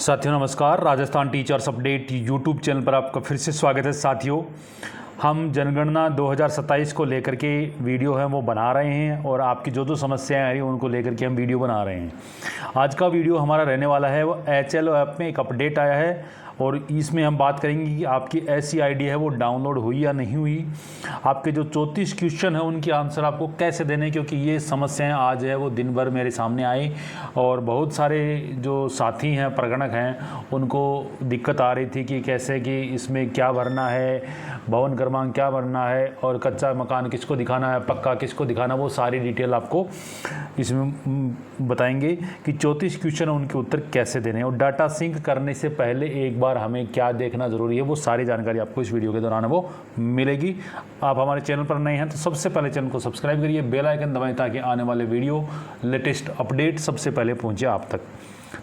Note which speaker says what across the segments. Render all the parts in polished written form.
Speaker 1: साथियों नमस्कार। Rajasthan teachers update YouTube channel पर आपका फिर से स्वागत है। साथियों, हम जनगणना 2027 को लेकर के वीडियो है वो बना रहे हैं और आपकी जो समस्याएं आ रही हैं उनको लेकर के हम वीडियो बना रहे हैं। आज का वीडियो हमारा रहने वाला है वो HLO ऐप में एक अपडेट आया है और इसमें हम बात करेंगे कि आपकी SCID है वो डाउनलोड हुई या नहीं हुई, आपके जो 34 क्वेश्चन हैं उनके आंसर आपको कैसे देने, क्योंकि ये समस्याएं आज है वो दिन भर मेरे सामने आई और बहुत सारे जो साथी हैं प्रगणक हैं उनको दिक्कत आ रही थी कि कैसे कि इसमें क्या भरना है, भवन क्रमांक क्या भरना है और कच्चा मकान किसको दिखाना है, पक्का किसको दिखाना, वो सारी डिटेल आपको इसमें बताएंगे कि 34 क्वेश्चन है उनके उत्तर कैसे देने हैं। और डाटा सिंक करने से पहले एक बार हमें क्या देखना ज़रूरी है वो सारी जानकारी आपको इस वीडियो के दौरान वो मिलेगी। आप हमारे चैनल पर नए हैं तो सबसे पहले चैनल को सब्सक्राइब करिए, बेल आइकन दबाएं ताकि आने वाले वीडियो लेटेस्ट अपडेट सबसे पहले पहुंचे आप तक।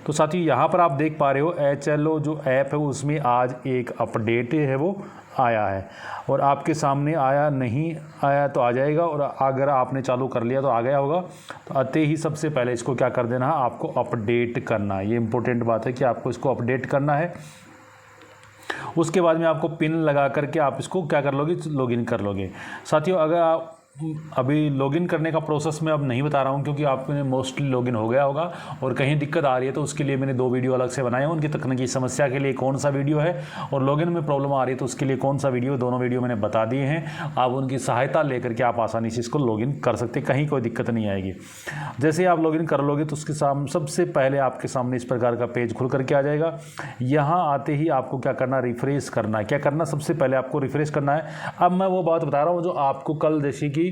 Speaker 1: तो साथियों, यहाँ पर आप देख पा रहे हो HLO जो ऐप है उसमें आज एक अपडेट है वो आया है और आपके सामने आया नहीं आया तो आ जाएगा, और अगर आपने चालू कर लिया तो आ गया होगा। तो आते ही सबसे पहले इसको क्या कर देना है, आपको अपडेट करना है। ये इंपॉर्टेंट बात है कि आपको इसको अपडेट करना है। उसके बाद में आपको पिन लगा करके आप इसको क्या कर लोगे, लॉगिन कर लोगे। साथियों, अगर आप अभी लॉगिन करने का प्रोसेस मैं अब नहीं बता रहा हूं क्योंकि आपने मोस्टली लॉगिन हो गया होगा और कहीं दिक्कत आ रही है तो उसके लिए मैंने 2 वीडियो अलग से बनाए हैं। उनकी तकनीकी समस्या के लिए कौन सा वीडियो है और लॉगिन में प्रॉब्लम आ रही है तो उसके लिए कौन सा वीडियो, दोनों वीडियो मैंने बता दिए हैं। आप उनकी सहायता लेकर के आप आसानी से इसको लॉगिन कर सकते, कहीं कोई दिक्कत नहीं आएगी। जैसे आप लॉगिन कर लोगे तो उसके सामने सबसे पहले आपके सामने इस प्रकार का पेज खुल करके आ जाएगा। यहाँ आते ही आपको क्या करना, रिफ्रेश करना है। क्या करना, सबसे पहले आपको रिफ्रेश करना है। अब मैं वो बात बता रहा हूँ जो आपको कल जैसे कि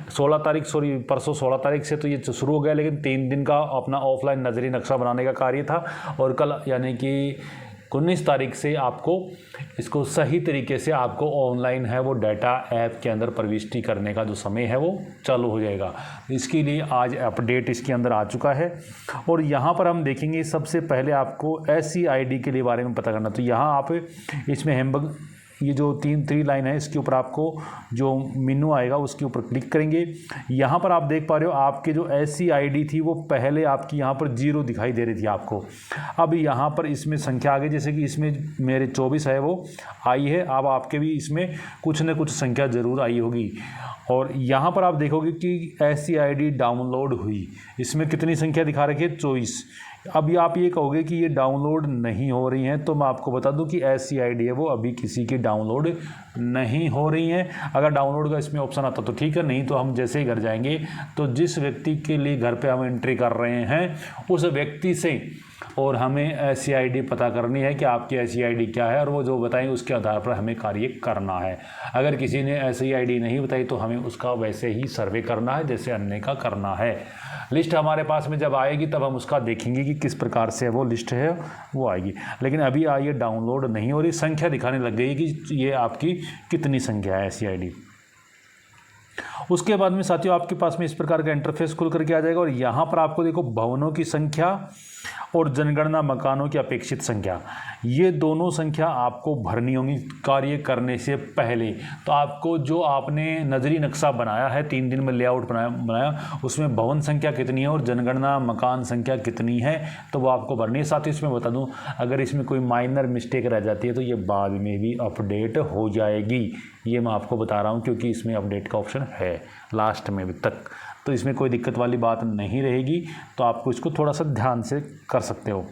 Speaker 1: 16 तारीख परसों 16 तारीख से तो ये शुरू हो गया, लेकिन 3 दिन का अपना ऑफलाइन नजरी नक्शा बनाने का कार्य था और कल यानी कि 19 तारीख से आपको इसको सही तरीके से आपको ऑनलाइन है वो डाटा ऐप के अंदर प्रविष्टि करने का जो समय है वो चालू हो जाएगा। इसके लिए आज अपडेट इसके अंदर आ चुका है और यहाँ पर हम देखेंगे सबसे पहले आपको SCID के लिए बारे में पता करना। तो यहाँ आप इसमें हैम्बर्ग ये जो 3 लाइन है इसके ऊपर आपको जो मेनू आएगा उसके ऊपर क्लिक करेंगे। यहाँ पर आप देख पा रहे हो आपके जो SCID थी वो पहले आपकी यहाँ पर 0 दिखाई दे रही थी आपको। अब यहाँ पर इसमें संख्या आ गई, जैसे कि इसमें मेरे 24 है वो आई है। अब आपके भी इसमें कुछ न कुछ संख्या ज़रूर आई होगी और यहाँ पर आप देखोगे कि SCID डाउनलोड हुई, इसमें कितनी संख्या दिखा रखी है, 24। अभी आप ये कहोगे कि ये डाउनलोड नहीं हो रही हैं, तो मैं आपको बता दूं कि SCID है वो अभी किसी की डाउनलोड नहीं हो रही हैं। अगर डाउनलोड का इसमें ऑप्शन आता तो ठीक है, नहीं तो हम जैसे ही घर जाएंगे तो जिस व्यक्ति के लिए घर पे हम एंट्री कर रहे हैं उस व्यक्ति से और हमें SCID पता करनी है कि आपकी SCID क्या है और वो जो बताएं उसके आधार पर हमें कार्य करना है। अगर किसी ने SCID नहीं बताई तो हमें उसका वैसे ही सर्वे करना है जैसे अन्य का करना है। लिस्ट हमारे पास में जब आएगी तब हम उसका देखेंगे कि किस प्रकार से वो लिस्ट है वो आएगी, लेकिन अभी ये डाउनलोड नहीं हो रही, संख्या दिखाने लग गई कि ये आपकी कितनी संख्या है SCID। उसके बाद में साथियों आपके पास में इस प्रकार का इंटरफेस खुल करके आ जाएगा और यहाँ पर आपको देखो भवनों की संख्या और जनगणना मकानों की अपेक्षित संख्या, ये दोनों संख्या आपको भरनी होंगी कार्य करने से पहले। तो आपको जो आपने नजरी नक्शा बनाया है 3 दिन में लेआउट बनाया उसमें भवन संख्या कितनी है और जनगणना मकान संख्या कितनी है तो वो आपको भरनी है। साथ ही इसमें बता दूं, अगर इसमें कोई माइनर मिस्टेक रह जाती है तो ये बाद में भी अपडेट हो जाएगी। ये मैं आपको बता रहा हूँ क्योंकि इसमें अपडेट का ऑप्शन है लास्ट में भी तक, तो इसमें कोई दिक्कत वाली बात नहीं रहेगी। तो आपको इसको थोड़ा सा ध्यान से कर सकते हो।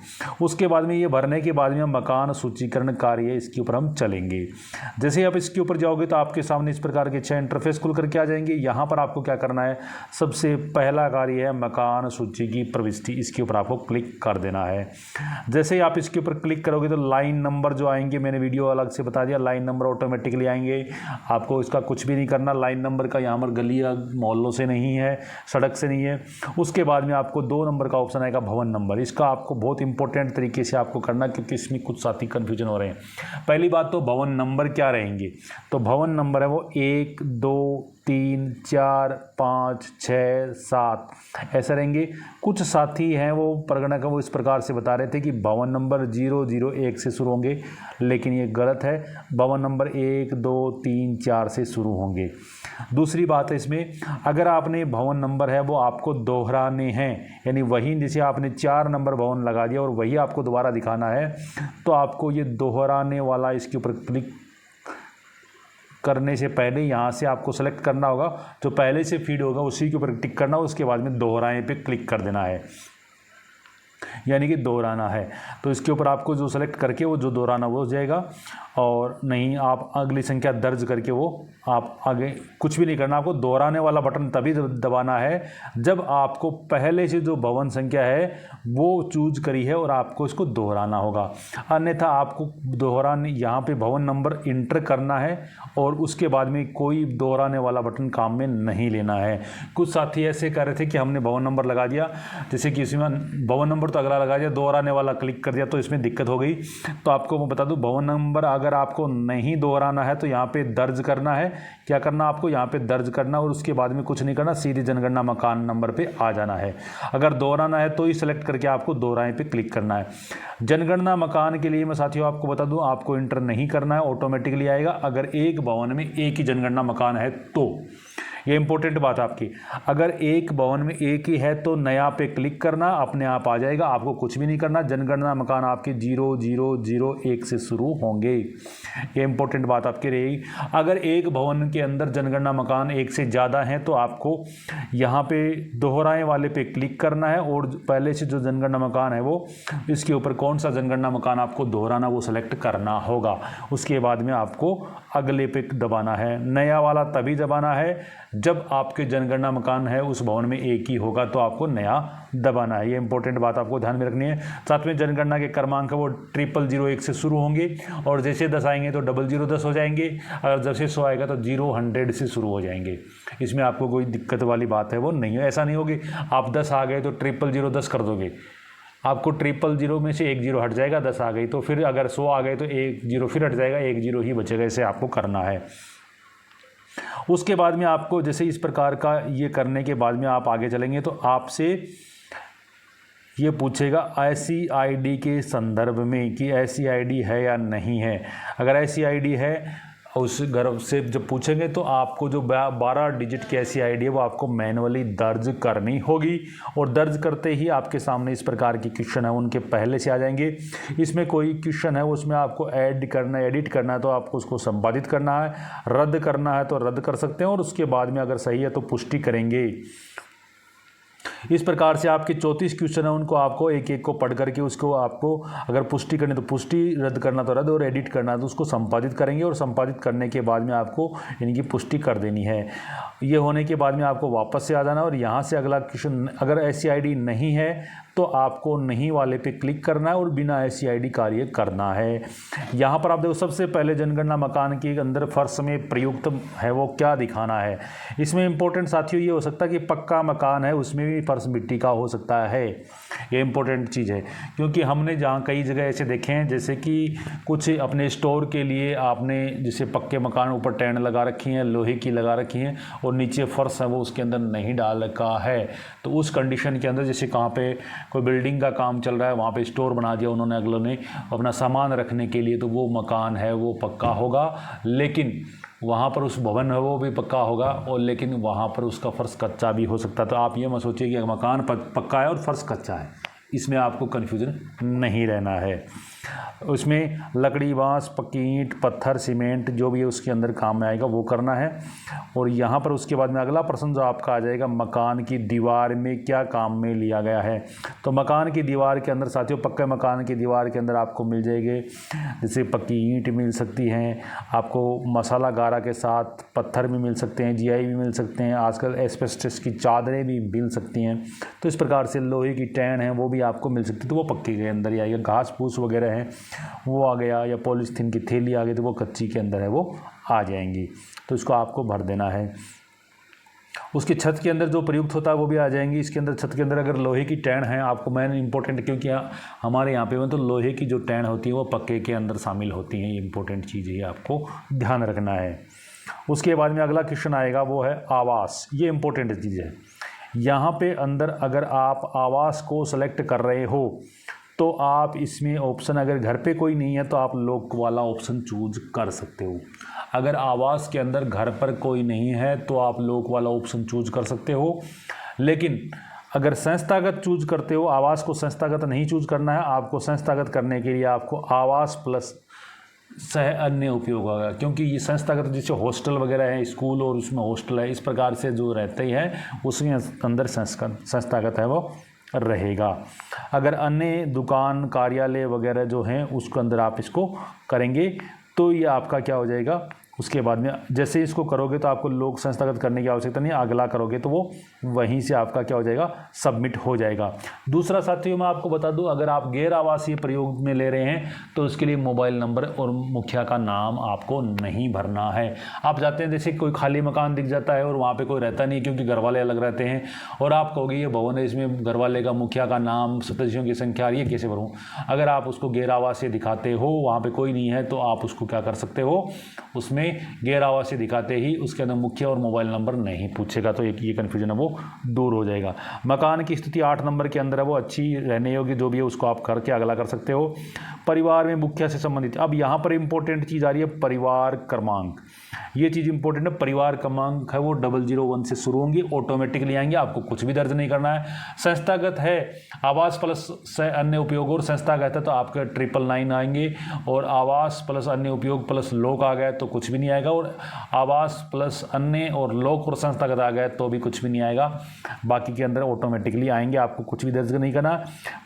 Speaker 1: उसके बाद में ये भरने के बाद में मकान सूचीकरण कार्य इसके ऊपर हम चलेंगे। जैसे ही आप इसके ऊपर जाओगे तो आपके सामने इस प्रकार के 6 इंटरफेस खुल करके आ जाएंगे। यहाँ पर आपको क्या करना है, सबसे पहला कार्य है मकान सूची की प्रविष्टि, इसके ऊपर आपको क्लिक कर देना है। जैसे ही आप इसके ऊपर क्लिक करोगे तो लाइन नंबर जो आएंगे, मैंने वीडियो अलग से बता दिया, लाइन नंबर ऑटोमेटिकली आएंगे। आपको इसका कुछ भी नहीं करना, लाइन नंबर का यहाँ पर गली या मोहल्लों से नहीं है, सड़क से नहीं है। उसके बाद में आपको 2 नंबर का ऑप्शन आएगा भवन नंबर, इसका आपको बहुत इंपॉर्टेंट तरीके से आपको करना क्योंकि इसमें कुछ साथी कन्फ्यूजन हो रहे हैं। पहली बात तो भवन नंबर क्या रहेंगे, तो भवन नंबर है वो 1, 2, 3, 4, 5, 6, 7 ऐसे रहेंगे। कुछ साथी हैं वो परगना का वो इस प्रकार से बता रहे थे कि भवन नंबर 001 से शुरू होंगे, लेकिन ये गलत है। भवन नंबर 1, 2, 3, 4 से शुरू होंगे। दूसरी बात है इसमें, अगर आपने भवन नंबर है वो आपको दोहराने हैं, यानी वही जैसे आपने 4 नंबर भवन लगा दिया और वही आपको दोबारा दिखाना है, तो आपको ये दोहराने वाला इसके ऊपर क्लिक करने से पहले यहाँ से आपको सेलेक्ट करना होगा, जो पहले से फीड होगा उसी के ऊपर टिक करना, उसके बाद में दोहराए पे क्लिक कर देना है, यानी कि दोहराना है। तो इसके ऊपर आपको जो सेलेक्ट करके वो जो दोहराना वो हो जाएगा, और नहीं आप अगली संख्या दर्ज करके वो आप आगे कुछ भी नहीं करना। आपको दोहराने वाला बटन तभी दबाना है जब आपको पहले से जो भवन संख्या है वो चूज करी है और आपको इसको दोहराना होगा, अन्यथा आपको दोहराने यहाँ पे भवन नंबर इंटर करना है और उसके बाद में कोई दोहराने वाला बटन काम में नहीं लेना है। कुछ साथी ऐसे कह रहे थे कि हमने भवन नंबर लगा दिया, जैसे कि इसमें भवन नंबर तो अगला लगा दिया, दोहराने वाला क्लिक कर दिया तो इसमें दिक्कत हो गई। तो आपको मैं बता दूं, भवन नंबर अगर आपको नहीं दोहराना है तो यहाँ पे दर्ज करना है। क्या करना, आपको यहाँ पे दर्ज करना और उसके बाद में कुछ नहीं करना, सीधे जनगणना मकान नंबर पे आ जाना है। अगर दोहराना है तो ही सेलेक्ट करके आपको दोहराए पे क्लिक करना है। जनगणना मकान के लिए मैं साथियों आपको बता दूं, आपको इंटर नहीं करना है, ऑटोमेटिकली आएगा। अगर एक भवन में एक ही जनगणना मकान है तो ये इंपॉर्टेंट बात है आपकी, अगर एक भवन में एक ही है तो नया पे क्लिक करना, अपने आप आ जाएगा, आपको कुछ भी नहीं करना। जनगणना मकान आपके 0001 से शुरू होंगे, ये इंपॉर्टेंट बात आपकी रहेगी। अगर एक भवन के अंदर जनगणना मकान एक से ज़्यादा हैं तो आपको यहाँ पे दोहराए वाले पे क्लिक करना है और पहले से जो जनगणना मकान है वो इसके ऊपर कौन सा जनगणना मकान आपको दोहराना वो सेलेक्ट करना होगा। उसके बाद में आपको अगले पे दबाना है। नया वाला तभी दबाना है जब आपके जनगणना मकान है उस भवन में एक ही होगा, तो आपको नया दबाना है। ये इंपॉर्टेंट बात आपको ध्यान में रखनी है। साथ में जनगणना के क्रमांक वो 0001 से शुरू होंगे और जैसे 10 आएंगे तो 0010 हो जाएंगे, अगर जैसे 100 आएगा तो 0 से शुरू हो जाएंगे। इसमें आपको कोई दिक्कत वाली बात है वो नहीं है। ऐसा नहीं होगी आप 10 आ गए तो 0010 कर दोगे, आपको 000 में से 1 0 हट जाएगा, 10 आ गई तो फिर अगर 100 आ गए तो 1 0 फिर हट जाएगा, 1 0 ही बचेगा। ऐसे आपको करना है। उसके बाद में आपको जैसे इस प्रकार का ये करने के बाद में आप आगे चलेंगे तो आपसे ये पूछेगा ऐसी आईडी के संदर्भ में कि ऐसी आईडी है या नहीं है। अगर ऐसी आईडी है उस घर से जब पूछेंगे तो आपको जो 12 डिजिट की ऐसी आईडी है वो आपको मैनुअली दर्ज करनी होगी, और दर्ज करते ही आपके सामने इस प्रकार की क्वेश्चन है उनके पहले से आ जाएंगे। इसमें कोई क्वेश्चन है उसमें आपको ऐड करना है, एडिट करना है तो आपको उसको संपादित करना है, रद्द करना है तो रद्द कर सकते हैं, और उसके बाद में अगर सही है तो पुष्टि करेंगे। इस प्रकार से आपके 34 क्वेश्चन है उनको आपको एक एक को पढ़ करके उसको आपको अगर पुष्टि करनी तो पुष्टि, रद्द करना तो रद्द, और एडिट करना तो उसको संपादित करेंगे, और संपादित करने के बाद में आपको इनकी पुष्टि कर देनी है। ये होने के बाद में आपको वापस से आ जाना और यहाँ से अगला क्वेश्चन, अगर ऐसी आईडी नहीं है तो आपको नहीं वाले पे क्लिक करना है और बिना ऐसी आईडी कार्य करना है। यहाँ पर आप देखो सबसे पहले जनगणना मकान के अंदर फर्श में प्रयुक्त है वो क्या दिखाना है। इसमें इंपॉर्टेंट साथियों ये हो सकता है कि पक्का मकान है उसमें भी फर्श मिट्टी का हो सकता है, ये इंपॉर्टेंट चीज़ है। क्योंकि हमने जहाँ कई जगह ऐसे देखे हैं जैसे कि कुछ अपने स्टोर के लिए आपने जैसे पक्के मकान ऊपर टैन लगा रखी हैं, लोहे की लगा रखी हैं, और नीचे फर्श है वो उसके अंदर नहीं डाल रखा है, तो उस कंडीशन के अंदर जैसे कहाँ पे कोई बिल्डिंग का काम चल रहा है वहाँ पे स्टोर बना दिया उन्होंने अगलों ने अपना सामान रखने के लिए, तो वो मकान है वो पक्का होगा, लेकिन वहाँ पर उस भवन है वो भी पक्का होगा, और लेकिन वहाँ पर उसका फर्श कच्चा भी हो सकता है। तो आप ये मत सोचिए कि मकान पक्का है और फर्श कच्चा है, इसमें आपको कन्फ्यूज़न नहीं रहना है। उसमें लकड़ी, बांस, पक्की ईंट, पत्थर, सीमेंट जो भी है उसके अंदर काम में आएगा वो करना है। और यहाँ पर उसके बाद में अगला प्रश्न जो आपका आ जाएगा, मकान की दीवार में क्या काम में लिया गया है। तो मकान की दीवार के अंदर साथियों, पक्के मकान की दीवार के अंदर आपको मिल जाएंगे जैसे पक्की ईंट मिल सकती हैं, आपको मसाला गारा के साथ पत्थर भी मिल सकते हैं, जीआई भी मिल सकते हैं, आजकल एस्बेस्टस की चादरें भी मिल सकती हैं। तो इस प्रकार से लोहे की टैन है वो भी आपको मिल सकती है, तो वो पक्के के अंदर ही आएगा। घास फूस वगैरह है वो आ गया, या पॉलीथीन की थैली आ गई तो वो कच्ची के अंदर है वो आ जाएंगी, तो इसको आपको भर देना है। उसकी छत के अंदर जो प्रयुक्त होता है वो भी आ जाएंगी। इसके अंदर छत के अंदर अगर लोहे की टैन है, आपको मैंने इंपॉर्टेंट, क्योंकि हमारे यहाँ पे तो लोहे की जो टैन होती है वो पक्के के अंदर शामिल होती हैं, ये इंपॉर्टेंट चीज़ है, आपको ध्यान रखना है। उसके बाद में अगला क्वेश्चन आएगा वो है आवास। ये इंपॉर्टेंट चीज़ है। यहाँ पे अंदर अगर आप आवास को सेलेक्ट कर रहे हो तो आप इसमें ऑप्शन, अगर घर पे कोई नहीं है तो आप लोक वाला ऑप्शन चूज कर सकते हो। अगर आवास के अंदर घर पर कोई नहीं है तो आप लोक वाला ऑप्शन चूज कर सकते हो। लेकिन अगर संस्थागत चूज करते हो, आवास को संस्थागत नहीं चूज करना है आपको। संस्थागत करने के लिए आपको आवास प्लस सह अन्य उपयोग होगा, क्योंकि ये संस्थागत जैसे हॉस्टल वगैरह है, स्कूल और उसमें हॉस्टल है, इस प्रकार से जो रहते ही है उसमें अंदर संस्थागत है वो रहेगा। अगर अन्य दुकान कार्यालय वगैरह जो हैं उसके अंदर आप इसको करेंगे तो ये आपका क्या हो जाएगा। उसके बाद में जैसे इसको करोगे तो आपको लोक संस्थागत करने की आवश्यकता नहीं, अगला करोगे तो वो वहीं से आपका क्या हो जाएगा, सबमिट हो जाएगा। दूसरा साथियों मैं आपको बता दूं, अगर आप गैर आवासीय प्रयोग में ले रहे हैं तो उसके लिए मोबाइल नंबर और मुखिया का नाम आपको नहीं भरना है। आप जाते हैं जैसे कोई खाली मकान दिख जाता है और वहाँ पर कोई रहता नहीं क्योंकि घर वाले अलग रहते हैं, और आप कहोगे ये भवन है, इसमें घर वाले का, मुखिया का नाम, सदस्यों की संख्या, ये कैसे भरूँ। अगर आप उसको गैर आवासीय दिखाते हो, वहाँ पर कोई नहीं है, तो आप उसको क्या कर सकते हो, उसमें गैर आवासीय दिखाते ही उसके अंदर मुखिया और मोबाइल नंबर नहीं पूछेगा, तो ये कन्फ्यूजन है वो दूर हो जाएगा। मकान की स्थिति 8 नंबर के अंदर है वो अच्छी रहने योग्य जो भी है उसको आप करके अगला कर सकते हो। परिवार में मुखिया से संबंधित, अब यहाँ पर इंपॉर्टेंट चीज़ आ रही है परिवार क्रमांक। ये चीज़ इंपॉर्टेंट है। परिवार क्रमांक है वो 001 से शुरू होंगी, ऑटोमेटिकली आएंगे, आपको कुछ भी दर्ज नहीं करना है। संस्थागत है आवास प्लस अन्य उपयोग और संस्थागत है तो आपके 999 आएंगे, और आवास प्लस अन्य उपयोग प्लस लोक आ गए तो कुछ भी नहीं आएगा, और आवास प्लस अन्य और लोक और संस्थागत आ गए तो भी कुछ भी नहीं आएगा। बाकी के अंदर ऑटोमेटिकली आएंगे, आपको कुछ भी दर्ज नहीं करना।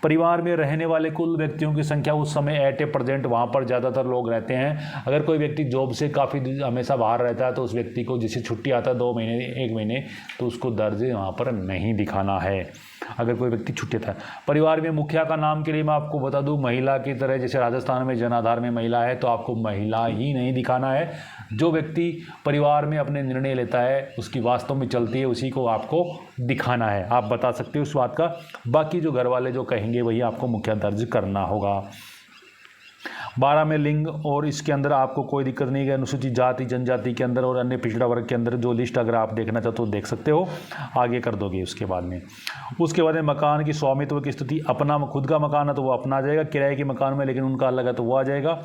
Speaker 1: परिवार में रहने वाले कुल व्यक्तियों की संख्या उस समय एट ए प्रेजेंट वहाँ पर ज़्यादातर लोग रहते हैं। अगर कोई व्यक्ति जॉब से काफ़ी हमेशा बाहर रहता है तो उस व्यक्ति को जैसे छुट्टी आता है 2 महीने 1 महीने, तो उसको दर्ज वहाँ पर नहीं दिखाना है अगर कोई व्यक्ति छुट्टी था। परिवार में मुखिया का नाम के लिए मैं आपको बता दूं, महिला की तरह जैसे राजस्थान में जन आधार में महिला है तो आपको महिला ही नहीं दिखाना है। जो व्यक्ति परिवार में अपने निर्णय लेता है, उसकी वास्तव में चलती है, उसी को आपको दिखाना है। आप बता सकते हो उस बात का, बाकी जो घर वाले जो कहेंगे वही आपको मुखिया दर्ज करना होगा। 12 में लिंग, और इसके अंदर आपको कोई दिक्कत नहीं है। अनुसूचित जाति जनजाति के अंदर और अन्य पिछड़ा वर्ग के अंदर जो लिस्ट अगर आप देखना चाहते हो देख सकते हो, आगे कर दोगे। उसके बाद में मकान की स्वामित्व की स्थिति, अपना खुद का मकान है तो वो अपना आ जाएगा, किराए के मकान में लेकिन उनका अलग है तो वो आ जाएगा,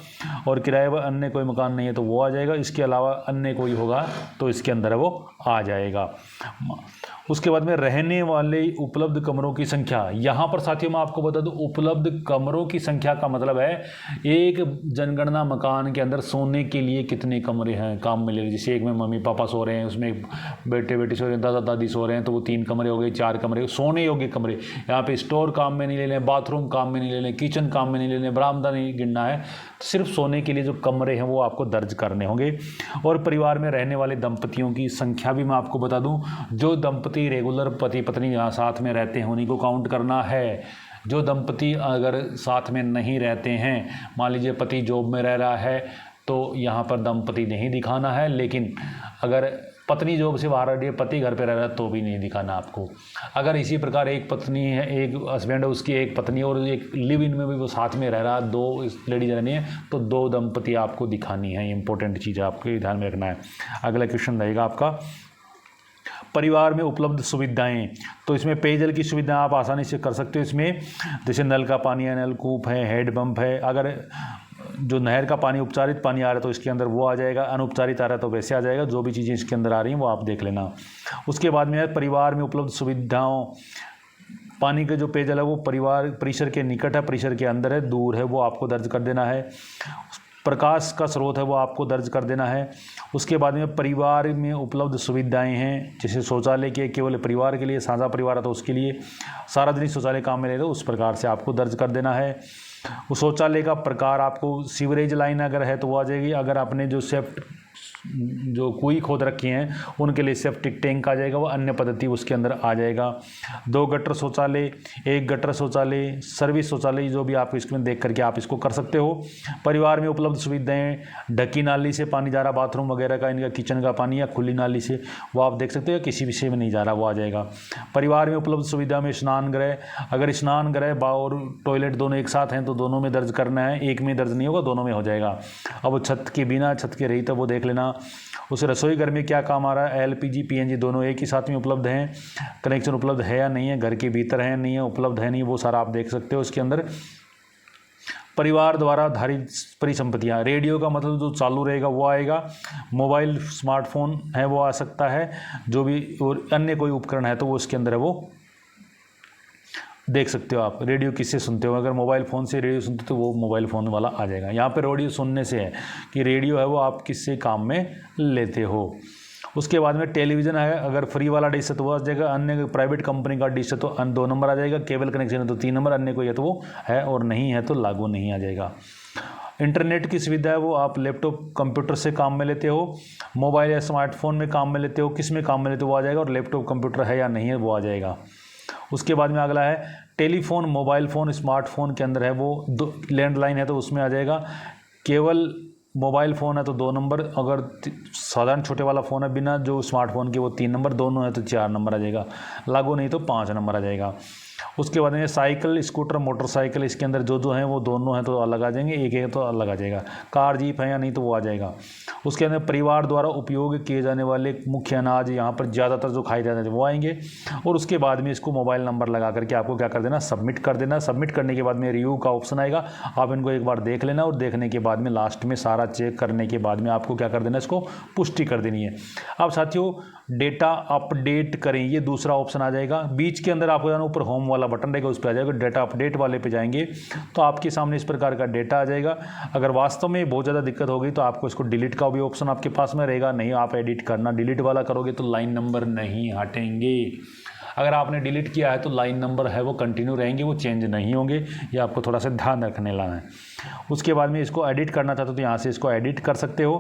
Speaker 1: और किराए व अन्य कोई मकान नहीं है तो वो आ जाएगा। इसके अलावा अन्य कोई होगा तो इसके अंदर वो आ जाएगा। उसके बाद में रहने वाले उपलब्ध कमरों की संख्या, यहाँ पर साथियों मैं आपको बता दूं, उपलब्ध कमरों की संख्या का मतलब है एक जनगणना मकान के अंदर सोने के लिए कितने कमरे हैं काम में ले। जैसे एक में मम्मी पापा सो रहे हैं, उसमें बेटे बेटी सो रहे हैं, दादा दादी सो रहे हैं, तो वो 3 कमरे हो गए, 4 कमरे सोने योग्य कमरे। यहाँ पे स्टोर काम में नहीं ले लें, बाथरूम काम में नहीं ले लें, किचन काम में नहीं ले लें, बरामदा नहीं गिनना है, तो सिर्फ सोने के लिए जो कमरे हैं वो आपको दर्ज करने होंगे। और परिवार में रहने वाले दंपतियों की संख्या भी मैं आपको बता दूं, जो दंपति रेगुलर पति पत्नी यहाँ साथ में रहते हैं उन्हीं को काउंट करना है। जो दंपति अगर साथ में नहीं रहते हैं, मान लीजिए पति जॉब में रह रहा है तो यहाँ पर दंपति नहीं दिखाना है, लेकिन अगर पत्नी जॉब से बाहर रही है, पति घर पे रह रहा है तो भी नहीं दिखाना आपको। अगर इसी प्रकार एक पत्नी है, एक हस्बैंड है, उसकी एक पत्नी और एक लिव इन में भी वो साथ में रह रहा है, 2 लेडीज रहनी है, तो 2 दंपति आपको दिखानी है। इंपॉर्टेंट चीज़ आपको ध्यान में रखना है। अगला क्वेश्चन रहेगा आपका परिवार में उपलब्ध सुविधाएं, तो इसमें पेयजल की सुविधा आप आसानी से कर सकते हो। इसमें जैसे नल का पानी है, नलकूप है, हेडपम्प है। अगर जो नहर का पानी उपचारित पानी आ रहा है तो इसके अंदर वो आ जाएगा, अनुपचारित आ रहा है तो वैसे आ जाएगा। जो भी चीज़ें इसके अंदर आ रही हैं वो आप देख लेना। उसके बाद में है परिवार में उपलब्ध सुविधाओं, पानी का जो पेयजल है वो परिवार परिसर के निकट है, परिसर के अंदर है, दूर है, वो आपको दर्ज कर देना है। प्रकाश का स्रोत है वो आपको दर्ज कर देना है। उसके बाद में परिवार में उपलब्ध सुविधाएं हैं, जैसे शौचालय के केवल परिवार के लिए, साझा परिवार है तो उसके लिए, सार्वजनिक शौचालय काम में ले रहे हो उस प्रकार से आपको दर्ज कर देना है। उस शौचालय का प्रकार आपको सीवरेज लाइन अगर है तो वो आ जाएगी। अगर आपने जो कुएं खोद रखी हैं उनके लिए सेप्टिक टैंक आ जाएगा, वो अन्य पद्धति उसके अंदर आ जाएगा। 2 गटर शौचालय, 1 गटर शौचालय, सर्विस शौचालय, जो भी आप इसमें देख करके आप इसको कर सकते हो। परिवार में उपलब्ध सुविधाएं, ढकी नाली से पानी जा रहा, बाथरूम वगैरह का, इनका किचन का पानी या खुली नाली से, वो आप देख सकते हो, किसी विषय में नहीं जा रहा वो आ जाएगा। परिवार में उपलब्ध सुविधा में स्नान गृह, अगर स्नान गृह और टॉयलेट दोनों एक साथ हैं तो दोनों में दर्ज करना है, एक में दर्ज नहीं होगा, दोनों में हो जाएगा। अब छत के बिना, छत के रही तो वो देख लेना। उस रसोई घर में क्या काम आ रहा है, LPG PNG दोनों एक ही साथ में उपलब्ध हैं, कनेक्शन उपलब्ध है या नहीं है, घर के भीतर है नहीं है, उपलब्ध है नहीं, वो सारा आप देख सकते हो। इसके अंदर परिवार द्वारा धारित परिसंपत्तियाँ, रेडियो का मतलब जो चालू रहेगा वो आएगा, मोबाइल स्मार्टफोन है वो आ सकता है, जो भी और अन्य कोई उपकरण है तो वो इसके अंदर है वो देख सकते हो आप। रेडियो किससे सुनते हो, अगर मोबाइल फ़ोन से रेडियो सुनते हो तो वो मोबाइल फ़ोन वाला आ जाएगा। यहाँ पे रेडियो सुनने से है कि रेडियो है वो आप किससे काम में लेते हो। उसके बाद में टेलीविज़न है, अगर फ्री वाला डिश है तो वो आ जाएगा, अन्य प्राइवेट कंपनी का डिश है तो 2 नंबर आ जाएगा, केबल कनेक्शन है तो 3 नंबर, अन्य कोई है तो वो है और नहीं है तो लागू नहीं आ जाएगा। इंटरनेट की सुविधा है वो आप लैपटॉप कंप्यूटर से काम में लेते हो, मोबाइल या स्मार्टफोन में काम में लेते हो, किस में काम में लेते हो वो आ जाएगा, और लैपटॉप कंप्यूटर है या नहीं है वो आ जाएगा। उसके बाद में अगला है टेलीफोन, मोबाइल फ़ोन, स्मार्टफोन के अंदर है वो लैंडलाइन है तो उसमें आ जाएगा, केवल मोबाइल फ़ोन है तो 2 नंबर, अगर साधारण छोटे वाला फ़ोन है बिना जो स्मार्टफोन के वो 3 नंबर, दोनों है तो 4 नंबर आ जाएगा, लागू नहीं तो 5 नंबर आ जाएगा। उसके बाद में साइकिल, स्कूटर, मोटरसाइकिल, इसके अंदर जो हैं वो दोनों हैं तो अलग आ जाएंगे, एक है तो अलग आ जाएगा। कार, जीप है या नहीं तो वो आ जाएगा। उसके अंदर परिवार द्वारा उपयोग किए जाने वाले मुख्य अनाज, यहाँ पर ज़्यादातर जो खाए जाते हैं वो आएंगे। और उसके बाद में इसको मोबाइल नंबर लगा करके आपको क्या कर देना, सबमिट कर देना। सबमिट करने के बाद में रिव्यू का ऑप्शन आएगा, आप इनको एक बार देख लेना और देखने के बाद में लास्ट में सारा चेक करने के बाद में आपको क्या कर देना, इसको पुष्टि कर देनी है। अब साथियों डेटा अपडेट करें, ये दूसरा ऑप्शन आ जाएगा। बीच के अंदर आपको जाना ऊपर होम वाला बटन रहेगा, उस पर आ जाएगा, डेटा अपडेट वाले पे जाएंगे तो आपके सामने इस प्रकार का डेटा आ जाएगा। अगर वास्तव में बहुत ज़्यादा दिक्कत होगी तो आपको इसको डिलीट का भी ऑप्शन आपके पास में रहेगा, नहीं आप एडिट करना, डिलीट वाला करोगे तो लाइन नंबर नहीं हटेंगे। अगर आपने डिलीट किया है तो लाइन नंबर है वो कंटिन्यू रहेंगे, वो चेंज नहीं होंगे, ये आपको थोड़ा सा ध्यान रखने लाना है। उसके बाद में इसको एडिट करना चाहते हो तो यहाँ से इसको एडिट कर सकते हो।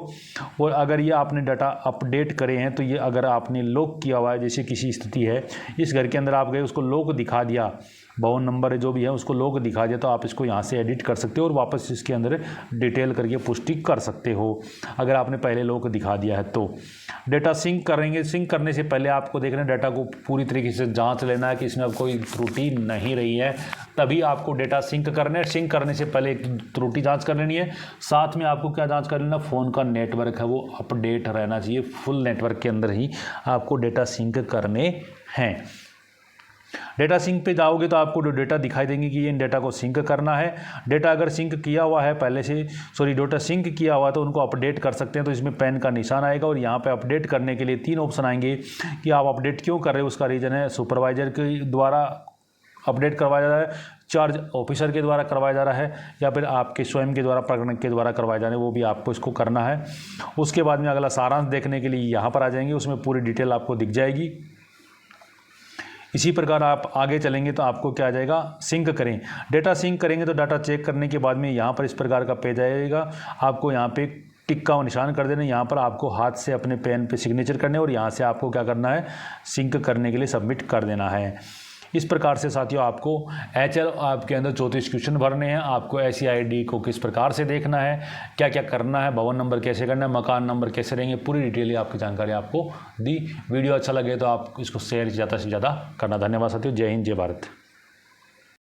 Speaker 1: और अगर ये आपने डाटा अपडेट करे हैं तो ये अगर आपने लॉक किया हुआ है, जैसे किसी स्थिति है इस घर के अंदर आप गए, उसको लॉक दिखा दिया, भवन नंबर जो भी है उसको लॉक दिखा दिया, तो आप इसको यहाँ से एडिट कर सकते हो और वापस इसके अंदर डिटेल करके पुष्टि कर सकते हो अगर आपने पहले लॉक दिखा दिया है तो। डेटा सिंक करेंगे, सिंक करने से पहले आपको देखना है डाटा को पूरी तरीके से जांच लेना है कि इसमें अब कोई त्रुटि नहीं रही है, तभी आपको डेटा सिंक करना है। सिंक करने से पहले एक त्रुटि जांच कर लेनी है, साथ में आपको क्या जांच कर लेना, फ़ोन का नेटवर्क है वो अपडेट रहना चाहिए, फुल नेटवर्क के अंदर ही आपको डेटा सिंक करने हैं। डेटा सिंक पे जाओगे तो आपको जो डेटा दिखाई देंगे कि ये इन डेटा को सिंक करना है। डेटा अगर सिंक किया हुआ है पहले से, डेटा सिंक किया हुआ है तो उनको अपडेट कर सकते हैं, तो इसमें पेन का निशान आएगा और यहाँ पे अपडेट करने के लिए 3 ऑप्शन आएंगे कि आप अपडेट क्यों कर रहे हो। उसका रीज़न है सुपरवाइजर के द्वारा अपडेट करवाया जा रहा है, चार्ज ऑफिसर के द्वारा करवाया जा रहा है, या फिर आपके स्वयं के द्वारा, प्रकरण के द्वारा करवाए जा रहे हैं, वो भी आपको इसको करना है। उसके बाद में अगला सारांश देखने के लिए यहाँ पर आ जाएंगे, उसमें पूरी डिटेल आपको दिख जाएगी। इसी प्रकार आप आगे चलेंगे तो आपको क्या आ जाएगा, सिंक करें। डेटा सिंक करेंगे तो डाटा चेक करने के बाद में यहाँ पर इस प्रकार का पेज आएगा, आपको यहाँ पे टिक का निशान कर देना, यहाँ पर आपको हाथ से अपने पेन पे सिग्नेचर करने और यहाँ से आपको क्या करना है, सिंक करने के लिए सबमिट कर देना है। इस प्रकार से साथियों आपको HL आपके अंदर 34 क्वेश्चन भरने हैं। आपको SEID को किस प्रकार से देखना है, क्या क्या करना है, भवन नंबर कैसे करना है, मकान नंबर कैसे रहेंगे, पूरी डिटेल आपकी जानकारी आपको दी। वीडियो अच्छा लगे तो आप इसको शेयर ज़्यादा से ज़्यादा करना। धन्यवाद साथियों, जय हिंद, जय भारत।